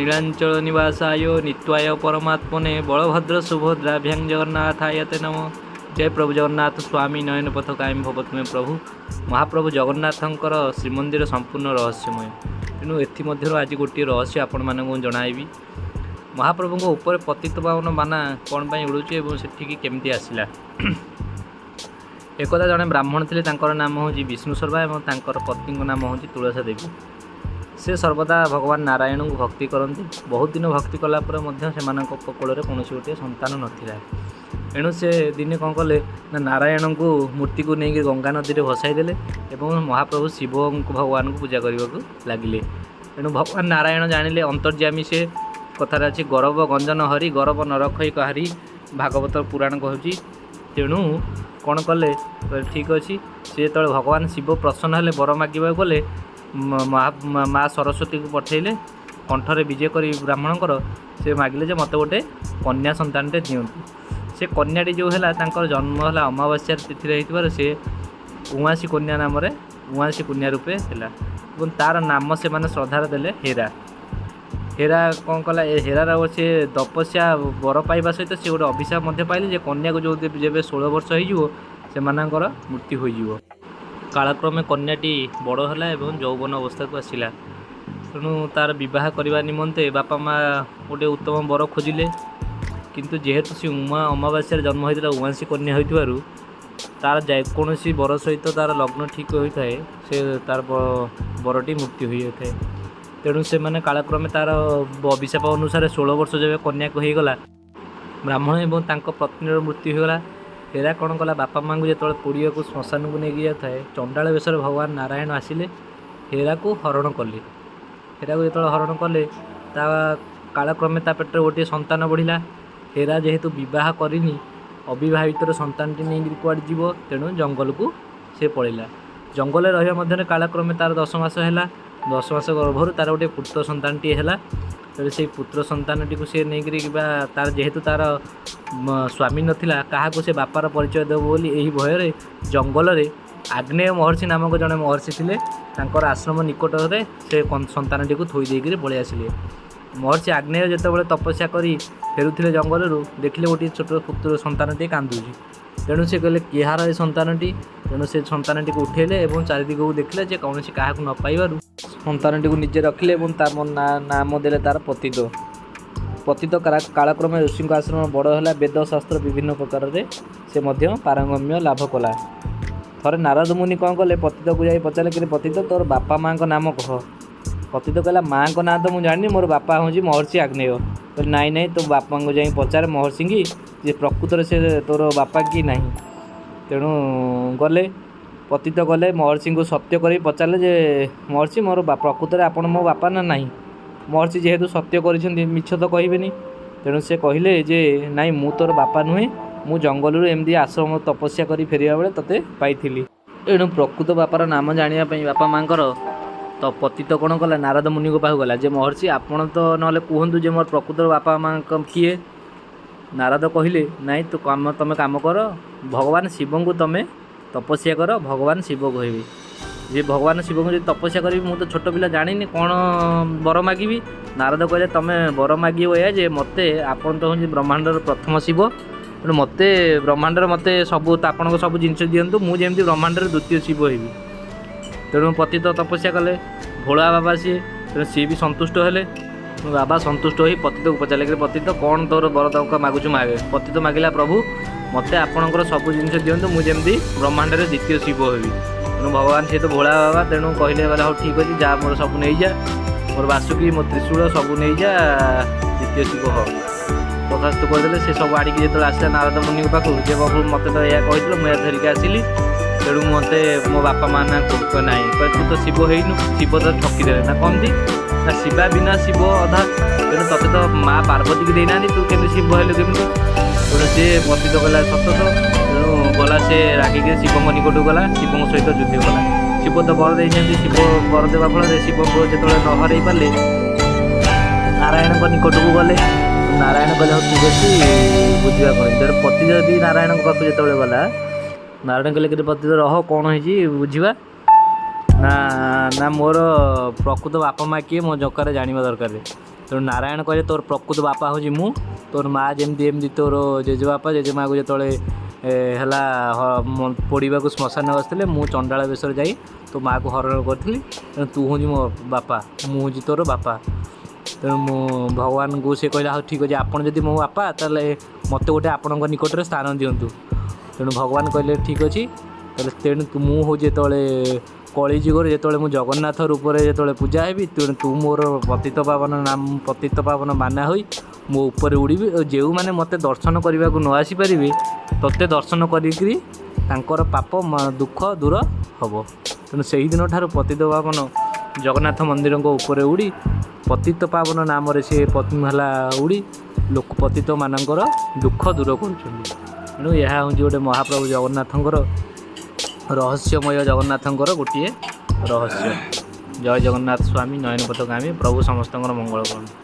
नीलांचल निवासाय नित्वाय परमात्मने बलभद्र सुभद्राभ्यां जगन्नाथाय ते नमः। जय प्रभु जगन्नाथ स्वामी नयन पथकायम भवत में प्रभु। महाप्रभु जगन्नाथंकर श्रीमंदिर संपूर्ण रहस्यमय। तेणु एमध्य आज गोटे रहस्य आपण मानक जणाइबी। महाप्रभु ऊपर पतित पावन बाना कौन पाई उड़ूची और सेठिकी केमती आसला। एकदा जड़े ब्राह्मण थे, नाम हूँ विष्णु शर्मा और तांकर पत्नी नाम हूँ तुलसा देवी। से सर्वदा भगवान नारायण को भक्ति करती। बहुत दिन भक्ति कलापर कोल कौन गोटे संतान नाला। एणु से दिने कौन कले ना नारायण को मूर्ति को लेकिन गंगा नदी में भसाई देले और महाप्रभु शिव को भगवान को पूजा करने को लगिले। एणु भगवान नारायण जानिले अंतर्यामी से कथार अच्छी गौरव गंजन हरि गौरव नरखई कहारी भागवत पुराण कहूँ। तेणु कौन कले ठीक अच्छी सी जो भगवान शिव प्रसन्न हेले वर मागिबा गले माँ सरस्वती को पठेले कंठरे विजय कर ब्राह्मणकर से मागिले जे मत गोटे कन्या संतानटे दिंतु। से कन्याटी जो है जन्म है अमावास्या तिथि से उआसी कन्या नाम उआसी कन्या रूपे है। तार नाम से माने श्रद्धार देले हेरा। हेरा कौन कला हेरार से तपस्या वर पाइबा सहित से गोटे अभिशाप पाइले जे कन्या को जो जब 16 वर्ष हो मृत्यु हो। कालक्रमे कन्याटी बड़ है और यौवन अवस्था को आसला। तेणु तार बह करने निमंते बापा माँ गोटे उत्तम वर खोजिले। किंतु जेहेतु सी अमावास्या जन्म होता उआसी कन्या हो तार कौन वर सहित तार लग्न ठीक होता है से तार बरटी मृत्यु होता है। तेणु से माने कालक्रमे तार अभिशाप अनुसार 16 वर्ष जब कन्या को होगला ब्राह्मण और तांको पत्नी मृत्यु होगला। हेरा कौन कला बापा माँ को जो पोड़िया को श्मशान को लेकिन जाए चंडाल वेश भगवान नारायण आसिले हेरा को हरण कले। हेरा को जो हरण कले कालक्रमे ता पेट गोटे संतान बढ़ला। हेरा जेहेतु बह करनी अविवाहित संतानटी नहीं कुआड़ जीव तेणु जंगल को से पड़ेगा। जंगल रहा कालक्रमे तार 10 मास है। 10 मास गर्भर तार गोटे पुत्र संतानटी है। तेरे से पुत्र संतानटी को सी नहीं तार जेहेतु तार स्वामी नाला क्या से बापार परिचय देव बोली यही भय जंगल में आग्नेय महर्षि नामक जड़े महर्षि थे आश्रम निकट में से संतानटी को थोई देकर पलि आसिले। महर्षि आग्नेय जो तपस्या करी फेरुले जंगल देखिले गोटे छोट पुत्र संतानटी कांदुची। तेणु से कहले किहार ए संतानटी। तेणु से संतानटी को उठेले और चारिदिग को देखले जे कौन क्या न पाइबार संतानटी को निजे रखिले और तार नाम देले तार पतित। पतित कालक्रमे ऋषि आश्रम बड़ है। वेद शास्त्र विभिन्न प्रकार से पारंगम्य लाभ कला। थरे नारद मुनि कौन कले पतित को जाई पचारे कि पतित तोर बापा माँ का नाम कह। पतित कहला माँ को ना तो मुझे जानी मोर बापा हूँ महर्षि आग्नेय। तो नाई नाई तो बापा को जाई पचारे महर्षि की जे प्रकृत से तोर बापा कि नहीं। तेणु गले पतित गले महर्षि को सत्य कर पचारे जे महर्षि मोर प्रकृत में आपण मो बापा ना नहीं। महर्षि जेहेतु सत्य कर मिछ तो कहबेनी। तेणु से कहले जे नाई मु तोर बापा नुहे मु जंगल एमती आश्रम तपस्या कर फेरिया बेले तते पाइथिली। एणु प्रकृत बापार नाम जानिया बापा माँकर तो पतित कौन कला नारद मुनि को पाहु गला जे महर्षि आपण तो ना कहतु जे मोर प्रकृत बापा माँ किए। नारद कहले नाई तो काम तुम काम कर भगवान शिव को तुम तपस्या कर भगवान शिव कहे जे भगवान शिव को तपस्या करी मु तो छोट पिला जानी कौन वर मागिबी। नारद कहले तुम वर मागिब या जे मते आपन तो हूँ ब्रह्मांडर प्रथम शिव तेणु मते ब्रह्मांडर मते सब आपन सब जिनस दिंतु मुझे ब्रह्मांडर द्वितीय शिव होबी। तेणु पतित तपस्या कले भोला बाबा सी तेणु सी भी संतुष्ट हेले। बाबा संतुष्ट हो पतित को पचारे कि पतित कौन तोर बर मागुच मागे। पतित मागिला प्रभु मते आपणकर सब जिनस दिंतु मुझे ब्रह्मांड द्वितीय शिव होबी। तेणु भगवान सी तो भोला बाबा तेणु कहले हाँ ठीक अच्छे जा मोर सब नहीं जा मोर बासुकी मो त्रिशूल सब नहीं जा द्वितीय शिव हो तथास्तु कहते से सब आड़िकी जो आसला नारद मुनि पाखु जे बाबू मत तो यह कही मुझे धरिकी आसली। तेणु मत मो बापा माँ ना कह ना तू तो शिव होइनु शिव तो ठकीदे ना कमती ना शिवा बिना शिव अधा। तेणु ते तो माँ पार्वती की देना तू केमी शिव हेलु केमी। तेणु सी पतित गला सत तो तेणु गला से रागिक शिव निकट गला शिव सहित युद्ध कला। शिव तो बर दे शिव बर देवा फल शिव को जो न हर पारे नारायण निकट को गले। नारायण कहले ठीक अच्छे बुझा तेरे पति जदि नारायण पाक जो गला नारायण कहले कि पति रह कौन है बुझा ना ना मोर प्रकृत बापा माँ किए मो जकार जाना दरकार। ତେଣୁ ନାରାୟଣ କହିଲେ ତୋର ପ୍ରକୃତ ବାପା ହେଉଛି ମୁଁ, ତୋର ମାଆ ଯେମିତି ଏମିତି ତୋର ଜେଜେବାପା ଜେଜେମାଆକୁ ଯେତେବେଳେ ହେଲା ପୋଡ଼ିବାକୁ ଶ୍ମଶାନ ବସିଥିଲେ, ମୁଁ ଚଣ୍ଡାଳ ବେଶରେ ଯାଇ ତୋ ମାଆକୁ ହରଣ କରିଥିଲି, ତେଣୁ ତୁ ହେଉଛି ମୋ ବାପା, ମୁଁ ହେଉଛି ତୋର ବାପା। ତେଣୁ ମୁଁ ଭଗବାନଙ୍କୁ ସେ କହିଲା ହଉ ଠିକ୍ ଅଛି, ଆପଣ ଯଦି ମୋ ବାପା ତାହେଲେ ମୋତେ ଗୋଟେ ଆପଣଙ୍କ ନିକଟରେ ସ୍ଥାନ ଦିଅନ୍ତୁ। ତେଣୁ ଭଗବାନ କହିଲେ ଠିକ୍ ଅଛି, ତାହେଲେ ତେଣୁ ମୁଁ ହେଉଛି ଯେତେବେଳେ କଳିଯୁଗରେ ଯେତେବେଳେ ମୁଁ ଜଗନ୍ନାଥ ରୂପରେ ଯେତେବେଳେ ପୂଜା ହେବି, ତେଣୁ ତୁ ମୋର ପତିତ ପାବନ ମାନା ହୋଇ ମୋ ଉପରେ ଉଡ଼ିବି। ଓ ଯେଉଁମାନେ ମୋତେ ଦର୍ଶନ କରିବାକୁ ନ ଆସିପାରିବେ ତୋତେ ଦର୍ଶନ କରିକିରି ତାଙ୍କର ପାପ ଦୁଃଖ ଦୂର ହେବ। ତେଣୁ ସେହିଦିନ ଠାରୁ ପତିତ ପାବନ ଜଗନ୍ନାଥ ମନ୍ଦିରଙ୍କ ଉପରେ ଉଡ଼ି ପତିତ ପାବନ ନାମରେ ସେ ହେଲା ଉଡ଼ି ଲୋକ ପତିତମାନଙ୍କର ଦୁଃଖ ଦୂର କରୁଛନ୍ତି। ତେଣୁ ଏହା ହେଉଛି ଗୋଟେ ମହାପ୍ରଭୁ ଜଗନ୍ନାଥଙ୍କର ରହସ୍ୟମୟ ଜଗନ୍ନାଥଙ୍କର ଗୋଟିଏ ରହସ୍ୟ। ଜୟ ଜଗନ୍ନାଥ ସ୍ୱାମୀ ନୟନପଥଗାମୀ, ପ୍ରଭୁ ସମସ୍ତଙ୍କର ମଙ୍ଗଳ କରନ୍ତୁ।